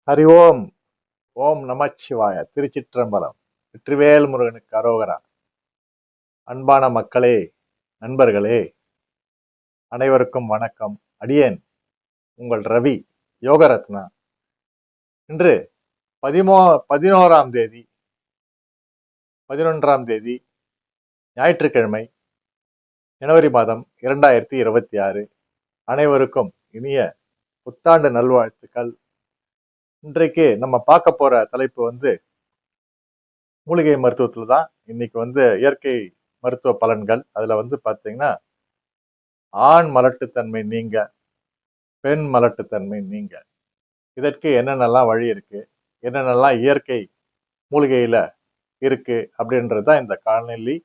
ஹரி ஓம். ஓம் நமச்சிவாய. திருச்சிற்றம்பலம். வெற்றிவேல் முருகனுக்கு அரோகரா. அன்பான மக்களே, நண்பர்களே, அனைவருக்கும் வணக்கம். அடியேன் உங்கள் ரவி, யோகரத்னா. இன்று 11ஆம் தேதி 11ஆம் தேதி ஞாயிற்றுக்கிழமை, ஜனவரி மாதம் 2026. அனைவருக்கும் இனிய புத்தாண்டு நல்வாழ்த்துக்கள். இன்றைக்கு நம்ம பார்க்க போற தலைப்பு மூலிகை மருத்துவத்துல தான். இன்னைக்கு இயற்கை மருத்துவ பலன்கள். அதுல பாத்தீங்கன்னா, ஆண் மலட்டுத்தன்மை நீங்க, பெண் மலட்டுத்தன்மை நீங்க, இதற்கு என்னென்னலாம் வழி இருக்கு, என்னென்னலாம் இயற்கை மூலிகையில இருக்கு அப்படின்றதுதான் இந்த காணொலி.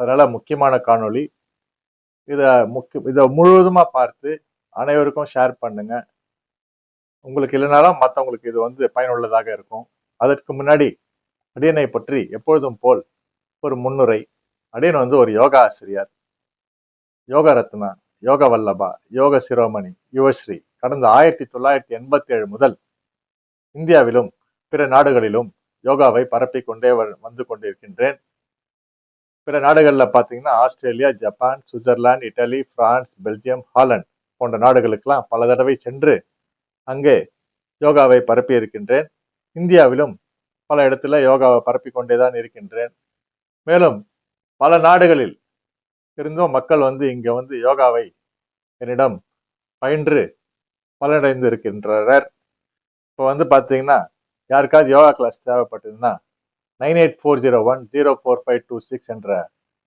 அதனால முக்கியமான காணொலி. இத முழுவதுமா பார்த்து அனைவருக்கும் ஷேர் பண்ணுங்க. உங்களுக்கு இல்லைனாலும் மற்றவங்களுக்கு இது பயனுள்ளதாக இருக்கும். அதற்கு முன்னாடி அடியனை பற்றி எப்பொழுதும் போல் ஒரு முன்னுரை. அடியன் ஒரு யோகா ஆசிரியர், யோக ரத்னா, யோக வல்லபா, யோக சிரோமணி, யுவஸ்ரீ. கடந்த 1987 முதல் இந்தியாவிலும் பிற நாடுகளிலும் யோகாவை பரப்பிக் கொண்டே வந்து கொண்டிருக்கின்றேன். பிற நாடுகள்ல பாத்தீங்கன்னா, Australia, Japan, Switzerland, Italy, France, Belgium, Holland போன்ற நாடுகளுக்கெல்லாம் பல தடவை சென்று அங்கே யோகாவை பரப்பி இருக்கின்றேன். இந்தியாவிலும் பல இடத்துல யோகாவை பரப்பி கொண்டேதான் இருக்கின்றேன். மேலும் பல நாடுகளில் இருந்தும் மக்கள் இங்க யோகாவை என்னிடம் பயின்று பலனடைந்து இருக்கின்றனர். இப்போ பாத்தீங்கன்னா, யாருக்காவது யோகா கிளாஸ் தேவைப்பட்டதுன்னா 9840104526 என்ற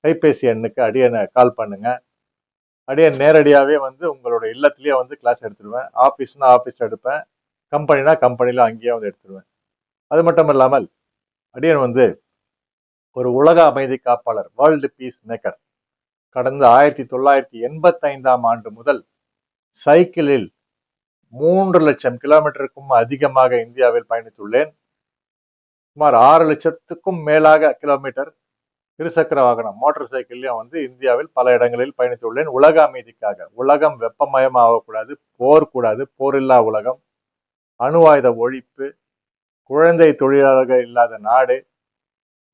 கைபேசி எண்ணுக்கு அடியனை கால் பண்ணுங்க. அடியன் நேரடியாவே உங்களோட இல்லத்திலேயே கிளாஸ் எடுத்துருவேன். ஆபீஸ்னா ஆபீஸ்ல எடுப்பேன், கம்பெனினா கம்பெனில அங்கேயே எடுத்துருவேன். அது மட்டும் இல்லாமல் அடியன் ஒரு உலக அமைதி காப்பாளர், வேர்ல்டு பீஸ் மேக்கர். கடந்த 1985ஆம் ஆண்டு முதல் சைக்கிளில் 3 லட்சம் கிலோமீட்டருக்கும் அதிகமாக இந்தியாவில் பயணித்துள்ளேன். சுமார் 6 லட்சத்துக்கும் மேலாக கிலோமீட்டர் இருசக்கர வாகனம், மோட்டார் சைக்கிள்லயும் இந்தியாவில் பல இடங்களில் பயணித்துள்ளேன். உலக அமைதிக்காக. உலகம் வெப்பமயமாகக்கூடாது, போர் கூடாது, போரில்லா உலகம், அணு ஆயுத ஒழிப்பு, குழந்தை தொழிலாளர்கள் இல்லாத நாடு,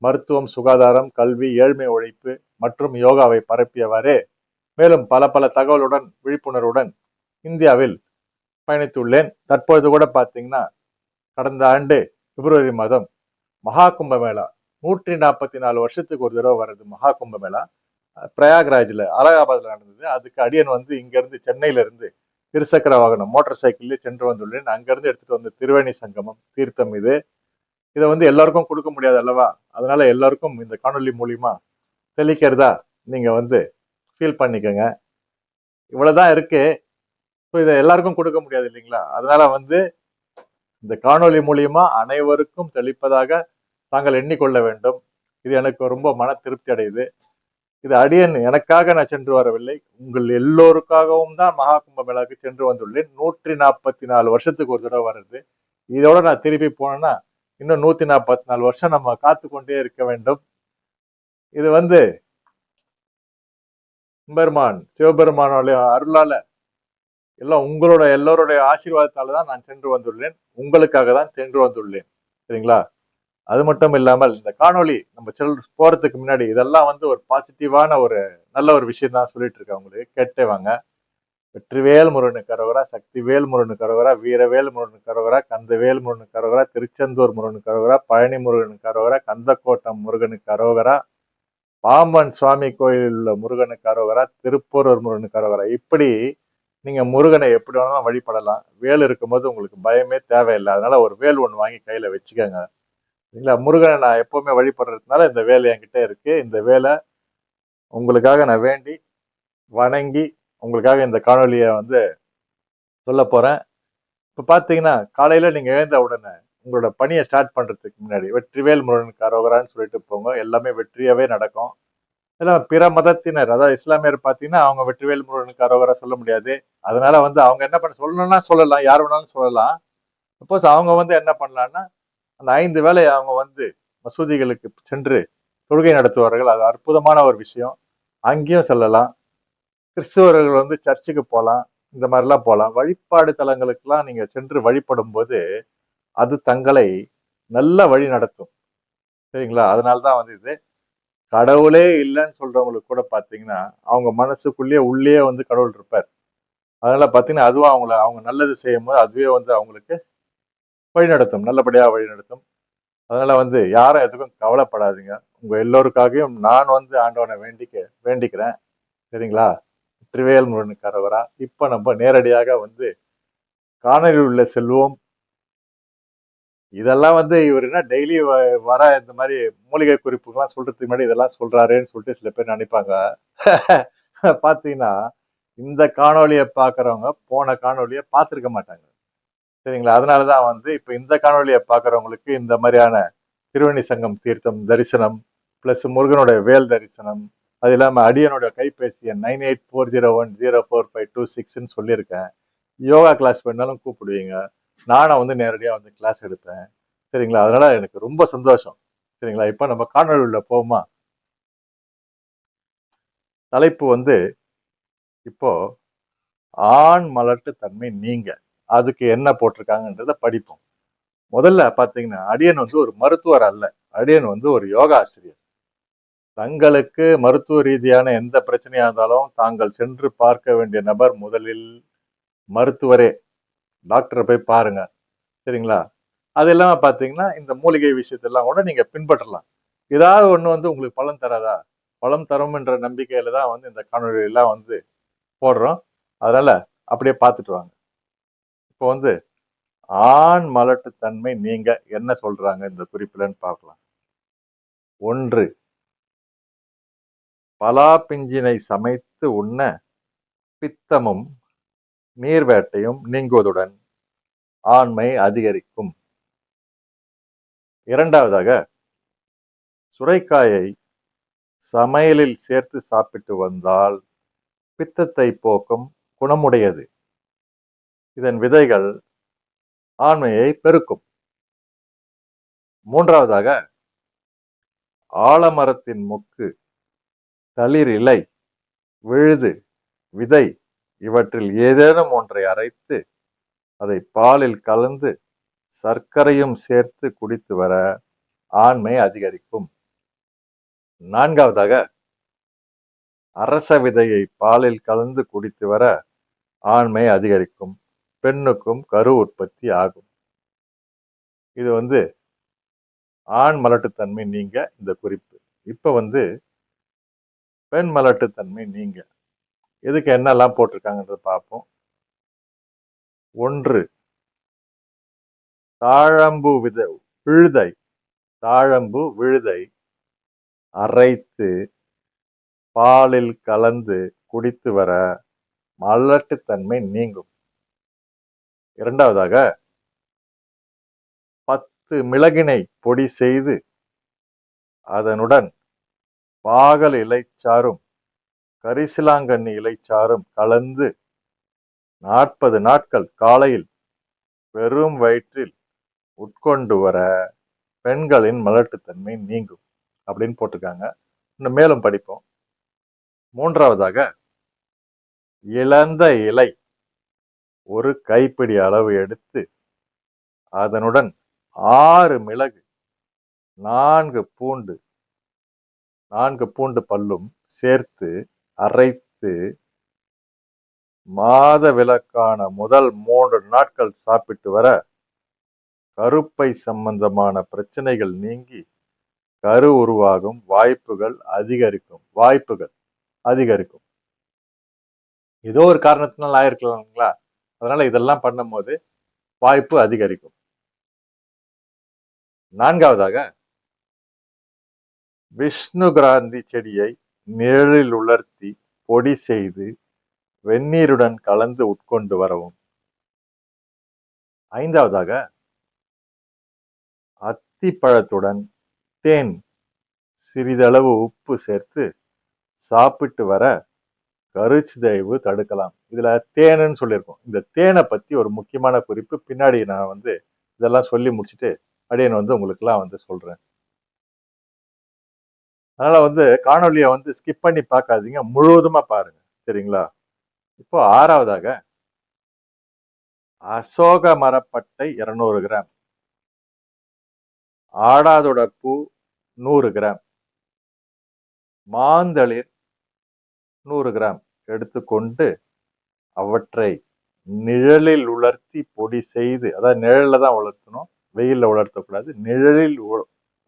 மருத்துவம், சுகாதாரம், கல்வி, ஏழ்மை ஒழிப்பு மற்றும் யோகாவை பரப்பியவாறே மேலும் பல பல தகவலுடன், விழிப்புணர்வுடன் இந்தியாவில் பயணித்துள்ளேன். தற்பொழுது கூட பாத்தீங்கன்னா, கடந்த ஆண்டு பிப்ரவரி மாதம் மகா கும்பமேளா, 144 வருஷத்துக்கு ஒரு தடவை வர்றது மகா கும்பமேளா, பிரயாக்ராஜ்ல, அலகாபாத்ல நடந்தது. அதுக்கு அடியன் இங்க இருந்து, சென்னையில இருந்து இருசக்கர வாகனம், மோட்டார் சைக்கிள்ல சென்று வந்துள்ளேன். அங்கிருந்து எடுத்துட்டு வந்த திருவேணி சங்கமம் தீர்த்தம் இதை எல்லாருக்கும் கொடுக்க முடியாது அல்லவா? அதனால எல்லாருக்கும் இந்த காணொலி மூலியமா தெளிக்கிறதா நீங்க ஃபீல் பண்ணிக்கோங்க. இவ்வளவுதான் இருக்கு. இதை எல்லாருக்கும் கொடுக்க முடியாது இல்லைங்களா? அதனால இந்த காணொலி மூலியமா அனைவருக்கும் தெளிப்பதாக தாங்கள் எண்ணிக்கொள்ள வேண்டும். இது எனக்கு ரொம்ப மன திருப்தி அடையுது. இது அடியன் எனக்காக நான் சென்று வரவில்லை, உங்கள் எல்லோருக்காகவும் தான் மகா கும்பமேளாவுக்கு சென்று வந்துள்ளேன். 144 வருஷத்துக்கு ஒரு தடவை வர்றது. இதோட நான் திருப்பி போனேன்னா இன்னும் 144 வருஷம் நம்ம காத்து கொண்டே இருக்க வேண்டும். இது பெருமான் சிவபெருமானோட அருளால, எல்லாம் எல்லோருடைய ஆசீர்வாதத்தால தான் நான் சென்று வந்துள்ளேன். உங்களுக்காக தான் சென்று வந்துள்ளேன். சரிங்களா? அது மட்டும் இல்லாமல் இந்த காணொலி நம்ம போறதுக்கு முன்னாடி இதெல்லாம் ஒரு பாசிட்டிவான ஒரு நல்ல ஒரு விஷயம் தான் சொல்லிட்டு இருக்கேன். உங்களுக்கு கேட்டே வாங்க. வெற்றிவேல் முருகனுக்கு அரோகரா, சக்திவேல் முருகனுக்கு அரோகரா, வீரவேல் முருகனுக்கு அரோகரா, கந்தவேல் முருகனுக்கு அரோகரா, திருச்செந்தூர் முருகனுக்கு அரோகரா, பழனி முருகனுக்கு அரோகரா, கந்தக்கோட்டம் முருகனுக்கு அரோகரா, பாம்பன் சுவாமி கோயிலில் உள்ள முருகனுக்கு அரோகரா, திருப்பூரூர் முருகனுக்கு அரோகரா. இப்படி நீங்க முருகனை எப்படி வேணாலும் வழிபடலாம். வேல் இருக்கும்போது உங்களுக்கு பயமே தேவையில்லை. அதனால ஒரு வேல் ஒண்ணு வாங்கி கையில வச்சுக்கோங்க. இல்ல, முருகனை நான் எப்பவுமே வழிபடுறதுனால இந்த வேலை என்கிட்ட இருக்கு. இந்த வேலை உங்களுக்காக நான் வேண்டி வணங்கி உங்களுக்காக இந்த காணொலியை சொல்ல போறேன். இப்ப பாத்தீங்கன்னா, காலையில நீங்க எழுந்த உடனே உங்களோட பணியை ஸ்டார்ட் பண்றதுக்கு முன்னாடி வெற்றிவேல் முருகனுக்கு அரோகரான்னு சொல்லிட்டு போங்க. எல்லாமே வெற்றியாவே நடக்கும். இதெல்லாம் பிற மதத்தினர், அதாவது இஸ்லாமியர் பாத்தீங்கன்னா, அவங்க வெற்றிவேல் முருகனுக்கு அரோகரா சொல்ல முடியாது. அதனால அவங்க என்ன பண்ண சொல்லணும்னா சொல்லலாம், யார் வேணாலும் சொல்லலாம். சப்போஸ் அவங்க என்ன பண்ணலாம்னா, அந்த 5 வேளை அவங்க மசூதிகளுக்கு சென்று தொழுகை நடத்துவார்கள். அது அற்புதமான ஒரு விஷயம். அங்கேயும் செல்லலாம். கிறிஸ்துவர்கள் சர்ச்சுக்கு போகலாம். இந்த மாதிரிலாம் போகலாம். வழிபாடு தலங்களுக்கெல்லாம் நீங்க சென்று வழிபடும் போது அது தங்களை நல்ல வழி நடத்தும். சரிங்களா? அதனாலதான் வந்து இது கடவுளே இல்லைன்னு சொல்றவங்களுக்கு கூட பாத்தீங்கன்னா அவங்க மனசுக்குள்ளேயே உள்ளே வந்து கடவுள் இருப்பார். அதனால பாத்தீங்கன்னா அதுவும் அவங்க நல்லது செய்யும் போது அதுவே வந்து அவங்களுக்கு வழிநடத்தும், நல்லபடியா வழிநடத்தும். அதனால வந்து யாரும் எதுக்கும் கவலைப்படாதீங்க. உங்க எல்லோருக்காகவும் நான் வந்து ஆண்டவனை வேண்டிக்கிறேன். சரிங்களா? வெற்றிவேல் முருகனுக்கு கரோகரா. இப்ப நம்ம நேரடியாக வந்து காணொளி உள்ள செல்வோம். இதெல்லாம் வந்து இவர் என்ன டெய்லி வர இந்த மாதிரி மூலிகை குறிப்புகள்லாம் சொல்றதுக்கு முன்னாடி இதெல்லாம் சொல்றாருன்னு சொல்லிட்டு சில பேர் நினைப்பாங்க. பாத்தீங்கன்னா இந்த காணொளியை பாக்குறவங்க போன காணொளியை பார்த்திருக்க மாட்டாங்க. சரிங்களா? அதனாலதான் வந்து இப்ப இந்த காணொளியை பாக்குறவங்களுக்கு இந்த மாதிரியான திருவணி சங்கம் தீர்த்தம் தரிசனம் பிளஸ் முருகனுடைய வேல் தரிசனம், அது இல்லாம அடியனுடைய கைபேசி எண் 9840104526 சொல்லியிருக்கேன். யோகா கிளாஸ் வேணாலும் கூப்பிடுவீங்க, நானும் வந்து நேரடியா வந்து கிளாஸ் எடுப்பேன். சரிங்களா? அதனால எனக்கு ரொம்ப சந்தோஷம். சரிங்களா? இப்ப நம்ம காணொலியில போவோமா? தலைப்பு வந்து இப்போ ஆண் மலட்டு தன்மை நீங்க அதுக்கு என்ன போட்டிருக்காங்கன்றத படிப்போம். முதல்ல பாத்தீங்கன்னா அடியன் வந்து ஒரு மருத்துவர் அல்ல, அடியன் வந்து ஒரு யோகா ஆசிரியர். தங்களுக்கு மருத்துவ ரீதியான எந்த பிரச்சனையா இருந்தாலும் தாங்கள் சென்று பார்க்க வேண்டிய நபர் முதலில் மருத்துவரே. டாக்டரை போய் பாருங்க. சரிங்களா? அது இல்லாம பாத்தீங்கன்னா இந்த மூலிகை விஷயத்தெல்லாம் கூட நீங்க பின்பற்றலாம். ஏதாவது ஒண்ணு வந்து உங்களுக்கு பலன் தராதா? பலம் தரும் என்ற நம்பிக்கையில தான் வந்து இந்த காணொலி எல்லாம் வந்து போடுறோம். அதனால அப்படியே பார்த்துட்டு வாங்க. இப்போ வந்து ஆண் மலட்டு தன்மை நீங்க என்ன சொல்றாங்க இந்த குறிப்புலன்னு பார்க்கலாம். 1. பலாப்பிஞ்சினை சமைத்து உண்ண பித்தமும் நீர்வேட்டையும் நீங்குவதுடன் ஆண்மை அதிகரிக்கும். 2. சுரைக்காயை சமையலில் சேர்த்து சாப்பிட்டு வந்தால் பித்தத்தை போக்கும் குணமுடையது. இதன் விதைகள் ஆண்மையை பெருக்கும். 3. ஆலமரத்தின் மொக்கு, தளிர் இலை, விழுது, விதை இவற்றில் ஏதேனும் ஒன்றை அரைத்து அதை பாலில் கலந்து சர்க்கரையும் சேர்த்து குடித்து வர ஆண்மை அதிகரிக்கும். 4. அரச விதையை பாலில் கலந்து குடித்து வர ஆண்மை அதிகரிக்கும். பெண்ணுக்கும் கரு உற்பத்தி ஆகும். இது வந்து ஆண் மலட்டுத்தன்மை நீங்க இந்த குறிப்பு. இப்ப வந்து பெண் மலட்டுத்தன்மை நீங்க எதுக்கு என்னெல்லாம் போட்டிருக்காங்கன்றத பார்ப்போம். 1. தாழம்பு விழுதை தாழம்பு விழுதை அரைத்து பாலில் கலந்து குடித்து வர மலட்டுத்தன்மை நீங்கும். 2. 10 மிளகினை பொடி செய்து அதனுடன் பாகல் இலைச்சாறும் கரிசிலாங்கண்ணி இலைச்சாறும் கலந்து 40 நாட்கள் காலையில் வெறும் வயிற்றில் உட்கொண்டு வர பெண்களின் மலட்டுத்தன்மை நீங்கும் அப்படின்னு போட்டிருக்காங்க. இன்னும் மேலும் படிப்போம். 3. இழந்த இலை ஒரு கைப்பிடி அளவு எடுத்து அதனுடன் 6 மிளகு 4 பூண்டு பல்லும் சேர்த்து அரைத்து மாத விலக்கான முதல் 3 நாட்கள் சாப்பிட்டு வர கருப்பை சம்பந்தமான பிரச்சனைகள் நீங்கி கரு உருவாகும் வாய்ப்புகள் அதிகரிக்கும். ஏதோ ஒரு காரணத்தினால் ஆயிருக்கலாங்களா? அதனால இதெல்லாம் பண்ணும்போது வாய்ப்பு அதிகரிக்கும். 4. விஷ்ணு கிராந்தி செடியை நிழலில் உலர்த்தி பொடி செய்து வெந்நீருடன் கலந்து உட்கொண்டு வரவும். 5. அத்திப்பழத்துடன் தேன் சிறிதளவு உப்பு சேர்த்து சாப்பிட்டு வர கருச்சிதைவு தடுக்கலாம். இதுல தேனுன்னு சொல்லியிருக்கோம். இந்த தேனை பத்தி ஒரு முக்கியமான குறிப்பு பின்னாடி நான் வந்து இதெல்லாம் சொல்லி முடிச்சுட்டு அடியேன் வந்து உங்களுக்கு எல்லாம் வந்து சொல்றேன். அதனால வந்து காணொலியை வந்து ஸ்கிப் பண்ணி பார்க்காதீங்க, முழுவதுமா பாருங்க. சரிங்களா? இப்போ 6. அசோக மரப்பட்டை 200 கிராம் ஆடாதொட பூ 100 கிராம், மாந்தளிர் 100 கிராம் எடுத்துக்கொண்டு அவற்றை நிழலில் உலர்த்தி பொடி செய்து, அதாவது நிழல்ல தான் உலர்த்தணும், வெயில்ல உலர்த்தக்கூடாது, நிழலில்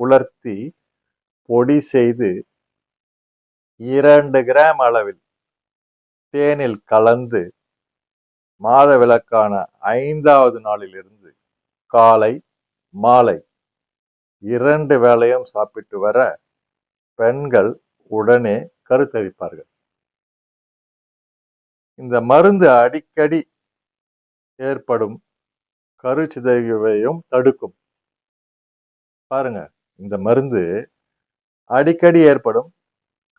உலர்த்தி பொடி செய்து 2 கிராம் அளவில் தேனில் கலந்து மாதவிலக்கான 5வது நாளிலிருந்து காலை மாலை 2 வேளையும் சாப்பிட்டு வர பெண்கள் உடனே கருத்தரிப்பார்கள். இந்த மருந்து அடிக்கடி ஏற்படும் கருச்சிதைவையும் தடுக்கும். பாருங்க, இந்த மருந்து அடிக்கடி ஏற்படும்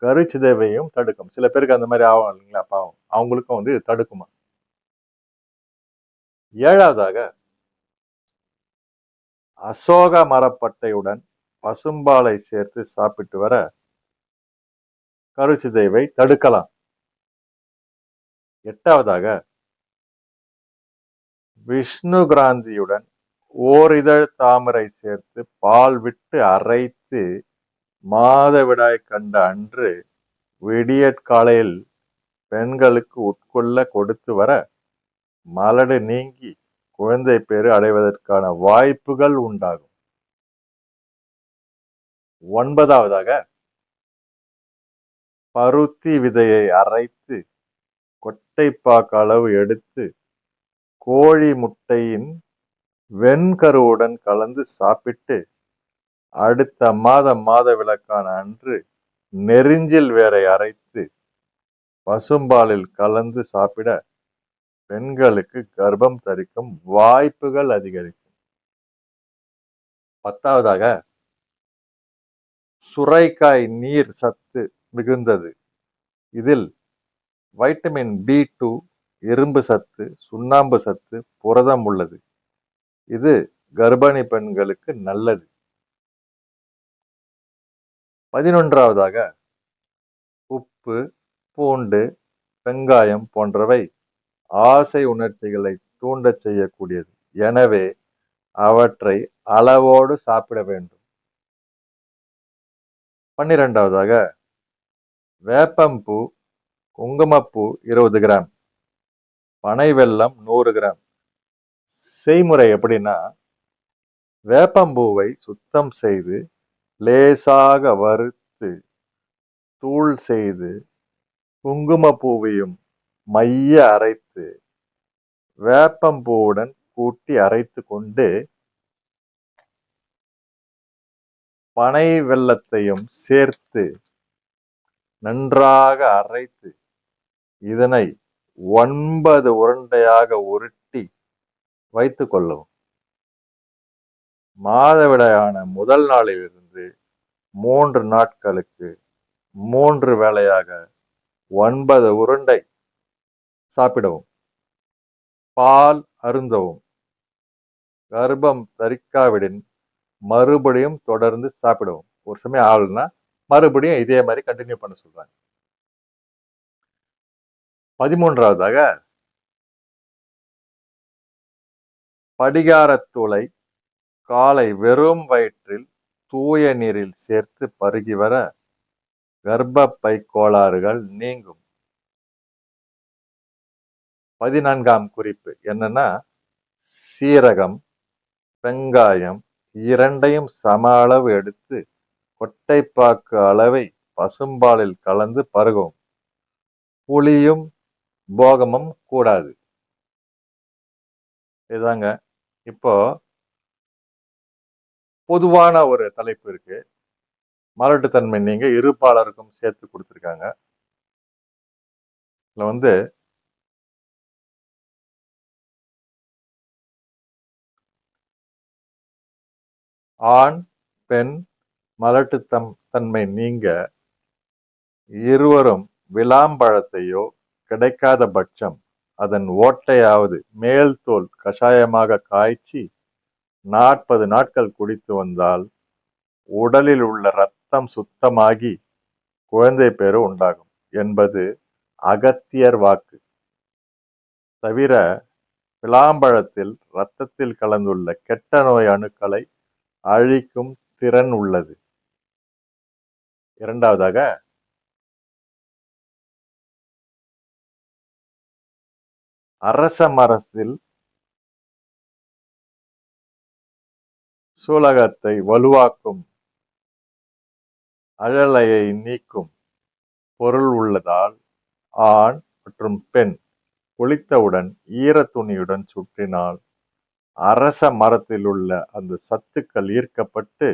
கருச்சிதைவையும் தடுக்கும். சில பேருக்கு அந்த மாதிரி ஆகும் இல்லைங்களா, பாவம், அவங்களுக்கும் வந்து தடுக்குமா. 7வதாக அசோக மரப்பட்டையுடன் பசும்பாலை சேர்த்து சாப்பிட்டு வர கருச்சிதைவை தடுக்கலாம். 8வதாக விஷ்ணு கிராந்தியுடன் ஓரிதழ் தாமரை சேர்த்து பால் விட்டு அரைத்து மாதவிடாய் கண்ட அன்று விடியற்காலையில் பெண்களுக்கு உட்கொள்ள கொடுத்து வர மலடு நீங்கி குழந்தை பேறு அடைவதற்கான வாய்ப்புகள் உண்டாகும். 9வதாக பருத்தி விதையை அரைத்து கொட்டைப்பாக்கு அளவு எடுத்து கோழி முட்டையின் வெண்கருவுடன் கலந்து சாப்பிட்டு அடுத்த மாதவிலக்கான அன்று நெரிஞ்சில் வேரை அரைத்து பசும்பாலில் கலந்து சாப்பிட பெண்களுக்கு கர்ப்பம் தரிக்கும் வாய்ப்புகள் அதிகரிக்கும். 10வதாக சுரைக்காய் நீர் சத்து மிகுந்தது. இதில் வைட்டமின் B2, இரும்பு சத்து, சுண்ணாம்பு சத்து, புரதம் உள்ளது. இது கர்ப்பிணி பெண்களுக்கு நல்லது. 11வதாக உப்பு, பூண்டு, வெங்காயம் போன்றவை ஆசை உணர்ச்சிகளை தூண்டச் செய்யக்கூடியது. எனவே அவற்றை அளவோடு சாப்பிட வேண்டும். 12வதாக வேப்பம்பூ, குங்குமப்பூ 20 கிராம், பனை வெல்லம் 100 கிராம். செய்முறை எப்படின்னா, வேப்பம்பூவை சுத்தம் செய்து லேசாக வறுத்து தூள் செய்து குங்குமப்பூவையும் மைய அரைத்து வேப்பம்பூவுடன் கூட்டி அரைத்து கொண்டு பனை வெல்லத்தையும் சேர்த்து நன்றாக அரைத்து இதனை 9 உருண்டையாக உருட்டி வைத்துக் கொள்ளவும். மாதவிடாயான முதல் நாளிலிருந்து 3 நாட்களுக்கு 3 வேளையாக 9 உருண்டை சாப்பிடவும். பால் அருந்தவும். கர்ப்பம் தரிக்காவிடின் மறுபடியும் தொடர்ந்து சாப்பிடவும். ஒரு சமயம் ஆளுன்னா மறுபடியும் இதே மாதிரி கண்டினியூ பண்ண சொல்றாங்க. 13வதாக படிகாரத்தூளை காலை வெறும் வயிற்றில் தூய நீரில் சேர்த்து பருகி வர கர்ப்பப்பை கோளாறுகள் நீங்கும். 14ஆம் குறிப்பு என்னன்னா, சீரகம், வெங்காயம் இரண்டையும் சம அளவு எடுத்து கொட்டைப்பாக்கு அளவை பசும்பாலில் கலந்து பருகவும். புளியும் போகமும் கூடாது. இதாங்க. இப்போ பொதுவான ஒரு தலைப்பு இருக்கு. மலட்டுத்தன்மை நீங்க இருப்பாளருக்கும் சேர்த்து கொடுத்துருக்காங்க. இதுல வந்து ஆண் பெண் மலட்டுத்தன்மை நீங்க இருவரும் விளாம்பழத்தையோ கிடைக்காத பட்சம் அதன் ஓட்டையாவது மேல் தோல் கஷாயமாக காய்ச்சி 40 நாட்கள் குடித்து வந்தால் உடலில் உள்ள இரத்தம் சுத்தமாகி குழந்தை பேறு உண்டாகும் என்பது அகத்தியர் வாக்கு. தவிர விளாம்பழத்தில் இரத்தத்தில் கலந்துள்ள கெட்ட நோய் அணுக்களை அழிக்கும் திறன் உள்ளது. இரண்டாவதாக, அரச மரத்தில் சூலகத்தை வலுவாக்கும் அழலையை நீக்கும் பொருள் உள்ளதால் ஆண் மற்றும் பெண் குளித்தவுடன் ஈர துணியுடன் சுற்றினால் அரச மரத்தில் உள்ள அந்த சத்துக்கள் ஈர்க்கப்பட்டு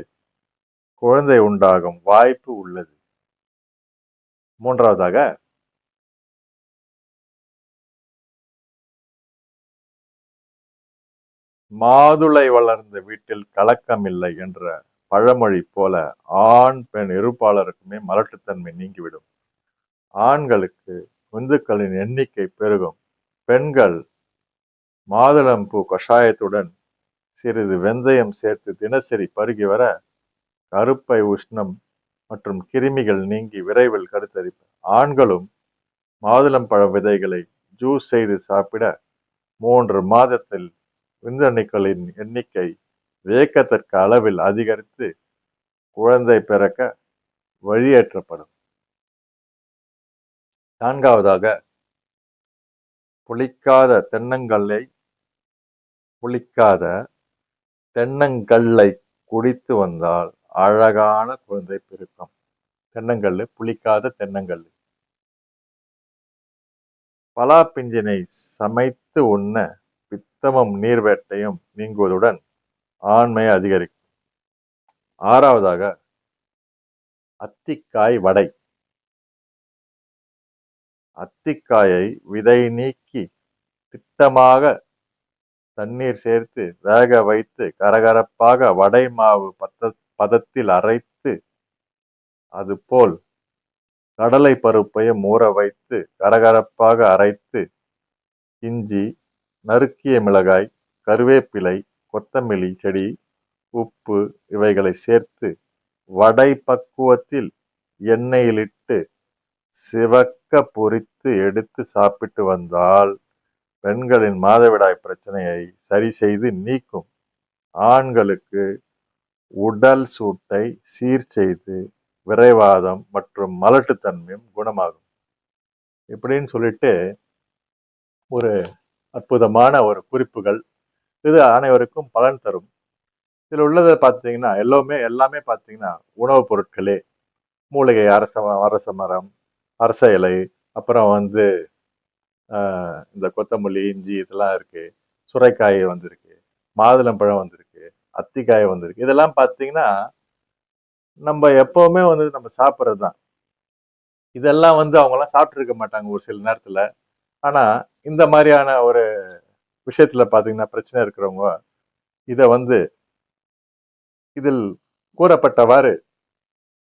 குழந்தை உண்டாகும் வாய்ப்பு உள்ளது. மூன்றாவதாக, மாதுளை வளர்ந்த வீட்டில் கலக்கமில்லை என்ற பழமொழி போல ஆண் பெண் இருப்பாளருக்குமே மலட்டுத்தன்மை நீங்கிவிடும். ஆண்களுக்கு விந்துக்களின் எண்ணிக்கை பெருகும். பெண்கள் மாதுளம்பூ கஷாயத்துடன் சிறிது வெந்தயம் சேர்த்து தினசரி பருகி வர கருப்பை உஷ்ணம் மற்றும் கிருமிகள் நீங்கி விரைவில் கருத்தரிப்பு. ஆண்களும் மாதுளம்பழ விதைகளை ஜூஸ் செய்து சாப்பிட 3 மாதத்தில் விந்தணுக்களின் எண்ணிக்கை வியக்கத்தக்க அளவில் அதிகரித்து குழந்தை பிறக்க வழியேற்றப்படும். நான்காவதாக, புளிக்காத தென்னங்கல்லை குடித்து வந்தால் அழகான குழந்தை பிறக்கும். தென்னங்கல்லு, புளிக்காத தென்னங்கல்லு. பலாப்பிஞ்சினை சமைத்து உண்ண பித்தமும் நீர்வேட்டையும் நீங்குவதுடன் ஆண்மை அதிகரிக்கும். ஆறாவதாக, அத்திக்காய் வடை. அத்திக்காயை விதை நீக்கி திட்டமாக தண்ணீர் சேர்த்து வேக வைத்து கரகரப்பாக வடை மாவு பதத்தில் அரைத்து, அதுபோல் கடலை பருப்பையும் ஊற வைத்து கரகரப்பாக அரைத்து இஞ்சி, நறுக்கிய மிளகாய், கருவேப்பிலை, கொத்தமல்லி செடி, உப்பு இவைகளை சேர்த்து வடை பக்குவத்தில் எண்ணெயிலிட்டு சிவக்க பொரித்து எடுத்து சாப்பிட்டு வந்தால் பெண்களின் மாதவிடாய் பிரச்சனையை சரி செய்து நீக்கும். ஆண்களுக்கு உடல் சூட்டை சீர் செய்து விரைவாதம் மற்றும் மலட்டுத்தன்மையும் குணமாகும். இப்படின்னு சொல்லிட்டு ஒரு அற்புதமான ஒரு குறிப்புகள். இது அனைவருக்கும் பலன் தரும். இதில் உள்ளதை பார்த்தீங்கன்னா எல்லாமே பார்த்தீங்கன்னா உணவுப் பொருட்களே. மூலிகை, அரச மரம், அரச இலை, அப்புறம் இந்த கொத்தமல்லி, இஞ்சி இதெல்லாம் இருக்கு. சுரைக்காய் வந்திருக்கு, மாதுளம்பழம் வந்திருக்கு, அத்திக்காய் வந்திருக்கு. இதெல்லாம் பார்த்தீங்கன்னா நம்ம எப்பவுமே நம்ம சாப்பிட்றது தான். இதெல்லாம் அவங்கெல்லாம் சாப்பிட்டு இருக்க மாட்டாங்க ஒரு சில நேரத்துல. ஆனா இந்த மாதிரியான ஒரு விஷயத்துல பாத்தீங்கன்னா பிரச்சனை இருக்கிறவங்க இதில் கூறப்பட்டவாறு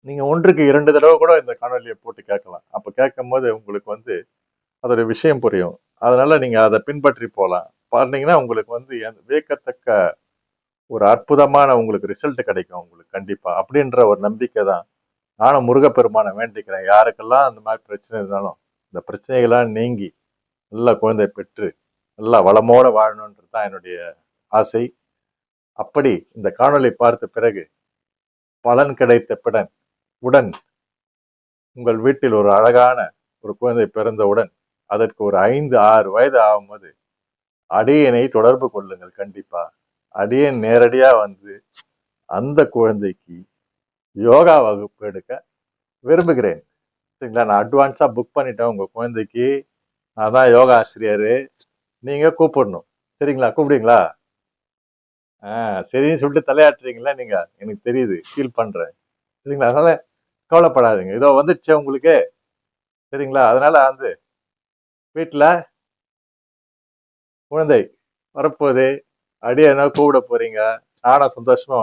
நீங்க 1க்கு 2 தடவை கூட இந்த காணொலியை போட்டு கேட்கலாம். அப்ப கேட்கும் போது உங்களுக்கு அதோட விஷயம் புரியும். அதனால நீங்க அதை பின்பற்றி போகலாம். பாத்தீங்கன்னா உங்களுக்கு வியக்கத்தக்க ஒரு அற்புதமான உங்களுக்கு ரிசல்ட் கிடைக்கும். உங்களுக்கு கண்டிப்பா அப்படின்ற ஒரு நம்பிக்கை தான். நானும் முருகப்பெருமானை வேண்டிக்கிறேன். யாருக்கெல்லாம் அந்த மாதிரி பிரச்சனை இருந்தாலும் இந்த பிரச்சனைகள்லாம் நீங்கி நல்ல குழந்தை பெற்று நல்லா வளமோட வாழணுன்றது தான் என்னுடைய ஆசை. அப்படி இந்த காணொளி பார்த்த பிறகு பலன் கிடைத்த உடன் உங்கள் வீட்டில் ஒரு அழகான ஒரு குழந்தை பிறந்தவுடன் அதற்கு ஒரு 5-6 வயது ஆகும்போது அடியனை தொடர்பு கொள்ளுங்கள். கண்டிப்பா அடியன் நேரடியா அந்த குழந்தைக்கு யோகா வகுப்பு எடுக்க விரும்புகிறேன். சரிங்களா? நான் அட்வான்ஸா புக் பண்ணிட்டேன். உங்க குழந்தைக்கு நான் தான் யோகா ஆசிரியரு, நீங்க கூப்பிடணும். சரிங்களா? கூப்பிடுங்களா? சரின்னு சொல்லிட்டு தலையாட்டுறீங்களா? நீங்க எனக்கு தெரியுது, ஃபீல் பண்றேன். சரிங்களா? அதனால கவலைப்படாதீங்க. இதோ வந்துடுச்சு உங்களுக்கு. சரிங்களா? அதனால வீட்டுல குழந்தை வரப்போகுது, அடியனா கூப்பிட போறீங்க. நானும் சந்தோஷமா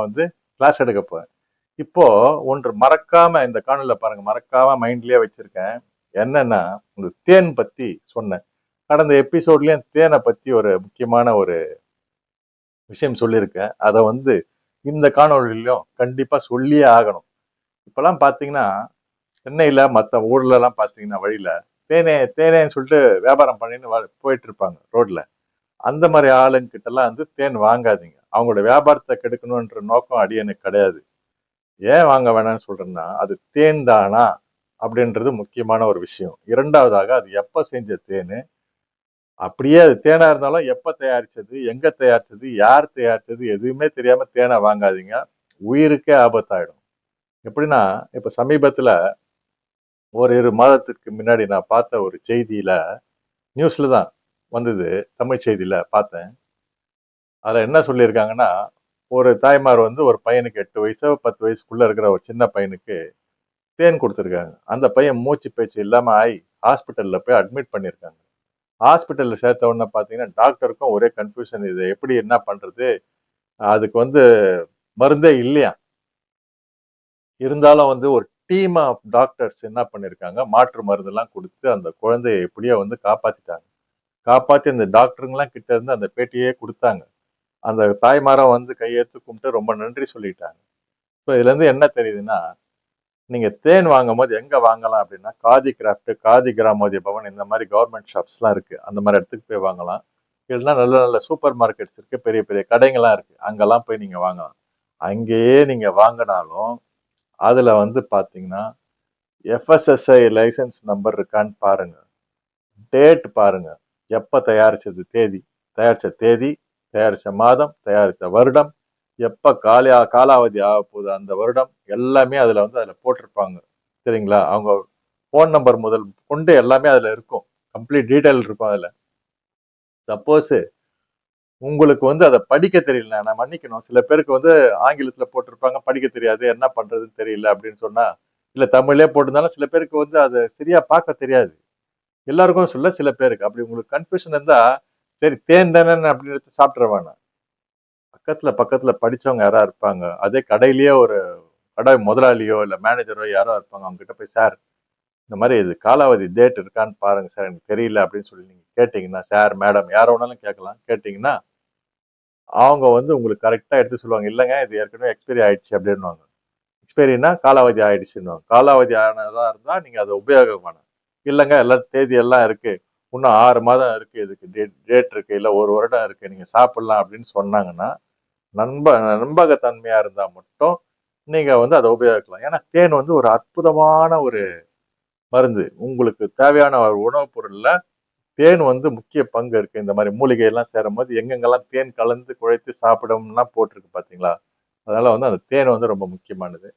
கிளாஸ் எடுக்க போறேன். இப்போ ஒன்று மறக்காம இந்த காணொலியில பாருங்க, மறக்காம மைண்ட்லயே வச்சிருக்கேன். என்னன்னா, இந்த தேன் பத்தி சொன்னேன். கடந்த எபிசோட்லயும் தேனை பத்தி ஒரு முக்கியமான ஒரு விஷயம் சொல்லியிருக்கேன். அதை இந்த காணொலியிலும் கண்டிப்பா சொல்லியே ஆகணும். இப்பெல்லாம் பாத்தீங்கன்னா சென்னையில மற்ற ஊர்ல எல்லாம் பாத்தீங்கன்னா வழியில தேனேன்னு சொல்லிட்டு வியாபாரம் பண்ணின்னு போயிட்டு இருப்பாங்க ரோட்ல. அந்த மாதிரி ஆளுங்கிட்ட எல்லாம் தேன் வாங்காதீங்க. அவங்களோட வியாபாரத்தை கெடுக்கணுன்ற நோக்கம் அடியனுக்கு கிடையாது. ஏன் வாங்க வேணாம்னு சொல்றேன்னா, அது தேன் தானா அப்படின்றது முக்கியமான ஒரு விஷயம். இரண்டாவதாக அது எப்ப செஞ்ச தேனு, அப்படியே அது தேனா இருந்தாலும் எப்ப தயாரிச்சது, எங்க தயாரிச்சது, யார் தயாரிச்சது எதுவுமே தெரியாம தேனை வாங்காதீங்க. உயிருக்கே ஆபத்தாயிடும். எப்படின்னா, இப்ப சமீபத்துல ஒரு 2 மாதத்திற்கு முன்னாடி நான் பார்த்த ஒரு செய்தியில, நியூஸ்ல தான் வந்தது. தமிழ் செய்தியில பார்த்தேன். அதுல என்ன சொல்லியிருக்காங்கன்னா, ஒரு தாய்மார் வந்து ஒரு பையனுக்கு 8 வயசோ 10 வயசுக்குள்ள இருக்கிற ஒரு சின்ன பையனுக்கு தேன் கொடுத்துருக்காங்க. அந்த பையன் மூச்சு பேச்சு இல்லாம ஆயி ஹாஸ்பிட்டல்ல போய் அட்மிட் பண்ணியிருக்காங்க. ஹாஸ்பிட்டல்ல சேர்த்த உடனே பார்த்தீங்கன்னா, டாக்டருக்கும் ஒரே கன்ஃபியூஷன். இது எப்படி என்ன பண்றது? அதுக்கு வந்து மருந்தே இல்லையாம். இருந்தாலும் வந்து ஒரு டீம் ஆஃப் டாக்டர்ஸ் என்ன பண்ணியிருக்காங்க, மாற்று மருந்தெல்லாம் குடுத்து அந்த குழந்தைய எப்படியோ வந்து காப்பாத்திட்டாங்க. காப்பாத்தி அந்த டாக்டருங்கலாம் கிட்ட இருந்து அந்த பேட்டியே குடுத்தாங்க. அந்த தாய்மாரும் வந்து கையெடுத்து கும்பிட்டு ரொம்ப நன்றி சொல்லிட்டாங்க. இப்ப இதுலேருந்து என்ன தெரியுதுன்னா, நீங்க தேன் வாங்கும்போது எங்க வாங்கலாம் அப்படின்னா, காதி கிராஃப்ட், காதி கிராமோதய பவன் இந்த மாரி கவர்மெண்ட் ஷாப்ஸ்லாம் இருக்கு. அந்த மாரி இடத்துக்கு போய் வாங்கலாம். இல்லைன்னா நல்ல நல்ல சூப்பர் மார்க்கெட்ஸ் இருக்கு. பெரிய பெரிய கடைங்கலாம் இருக்கு. அங்கெல்லாம் போய் நீங்க வாங்கலாம். அங்கேயே நீங்க வாங்குனாலும், அதுல வந்து பார்த்தீங்கன்னா, எஃப்எஸ்எஸ்ஐ லைசென்ஸ் நம்பர் இருக்கான்னு பாருங்க. டேட் பாருங்க. எப்ப தயாரிச்சது தேதி, தயாரிச்ச தேதி, தயாரிச்ச மாதம், தயாரித்த வருடம், எப்ப காலாவதி ஆகப்போகுது அந்த வருடம், எல்லாமே அதுல போட்டிருப்பாங்க. சரிங்களா? அவங்க ஃபோன் நம்பர் முதல் கொண்டு எல்லாமே அதுல இருக்கும். கம்ப்ளீட் டீடைல் இருக்கும் அதுல. சப்போஸ் உங்களுக்கு வந்து அத படிக்க தெரியல, நான் மன்னிக்கணும். சில பேருக்கு வந்து ஆங்கிலத்துல போட்டிருப்பாங்க, படிக்க தெரியாது, என்ன பண்றதுன்னு தெரியல அப்படின்னு சொன்னா, இல்ல தமிழ்லயே போட்டிருந்தாலும் சில பேருக்கு வந்து அத சரியா பார்க்க தெரியாது. எல்லாருக்கும் சொல்ல, சில பேருக்கு. அப்படி உங்களுக்கு கன்ஃபியூஷன் இருந்தா, சரி தேன் தானேன்னு அப்படின்னு எடுத்து சாப்பிட்ற வேணாம். பக்கத்துல பக்கத்துல படிச்சவங்க யாராவது இருப்பாங்க. அதே கடையிலேயே ஒரு கடை முதலாளியோ இல்ல மேனேஜரோ யாரோ இருப்பாங்க. அவங்க கிட்ட போய், சார் இந்த மாதிரி இது காலாவதி டேட் இருக்கான்னு பாருங்க சார், எனக்கு தெரியல அப்படின்னு சொல்லி நீங்க கேட்டீங்கன்னா, சார் மேடம் யார வேணாலும் கேட்கலாம். கேட்டீங்கன்னா அவங்க வந்து உங்களுக்கு கரெக்டா எடுத்து சொல்லுவாங்க. இல்லைங்க இது ஏற்கனவே எக்ஸ்பைரி ஆயிடுச்சு அப்படின்னுவாங்க. எக்ஸ்பைரினா காலாவதி ஆயிடுச்சுன்னுவாங்க. காலாவதி ஆனதா இருந்தா நீங்க அதை உபயோகம் பண்ணலாம். இல்லைங்க எல்லாம் தேதி எல்லாம் இருக்கு, இன்னும் 6 மாதம் இருக்கு, இதுக்கு டேட் இருக்கு, இல்ல 1 வருடம் இருக்கு, நீங்க சாப்பிடலாம் அப்படின்னு சொன்னாங்கன்னா, நம்பகத்தன்மையா இருந்தா மட்டும் நீங்க வந்து அதை உபயோகிக்கலாம். ஏன்னா தேன் வந்து ஒரு அற்புதமான ஒரு மருந்து. உங்களுக்கு தேவையான ஒரு உணவுப் பொருள்ல தேன் வந்து முக்கிய பங்கு இருக்கு. இந்த மாதிரி மூலிகை எல்லாம் சேரும்போது எங்கெங்கெல்லாம் தேன் கலந்து குழைத்து சாப்பிடும்லாம் போட்டிருக்கு பாத்தீங்களா? அதனால வந்து அந்த தேன் வந்து ரொம்ப முக்கியமானது.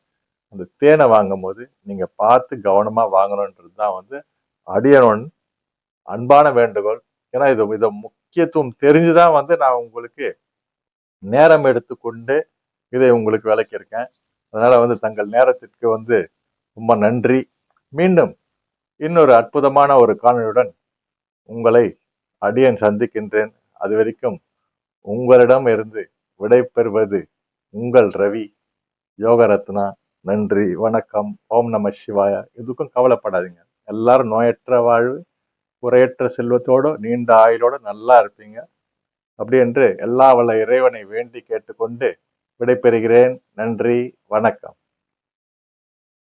அந்த தேனை வாங்கும்போது நீங்க பார்த்து கவனமா வாங்கணுன்றது தான் வந்து அடியனோன் அன்பான வேண்டுகோள். ஏன்னா இத முக்கியத்துவம் தெரிஞ்சுதான் வந்து நான் உங்களுக்கு நேரம் எடுத்துக்கொண்டு இதை உங்களுக்கு விளக்கியிருக்கேன். அதனால வந்து தங்கள் நேரத்திற்கு வந்து ரொம்ப நன்றி. மீண்டும் இன்னொரு அற்புதமான ஒரு காணொளியுடன் உங்களை அடியேன் சந்திக்கின்றேன். அதுவரைக்கும் உங்களிடம் இருந்து விடைபெறுவது உங்கள் ரவி யோகரத்னா. நன்றி, வணக்கம், ஓம் நம சிவாய. இதுக்கும் கவலைப்படாதீங்க. எல்லாரும் நோயற்ற வாழ்வு, குறையற்ற செல்வத்தோட நீண்ட ஆயுளோட நல்லா இருப்பீங்க. அப்படி என்று எல்லா வல்ல இறைவனை வேண்டி கேட்டுக்கொண்டு விடைபெறுகிறேன். நன்றி, வணக்கம்.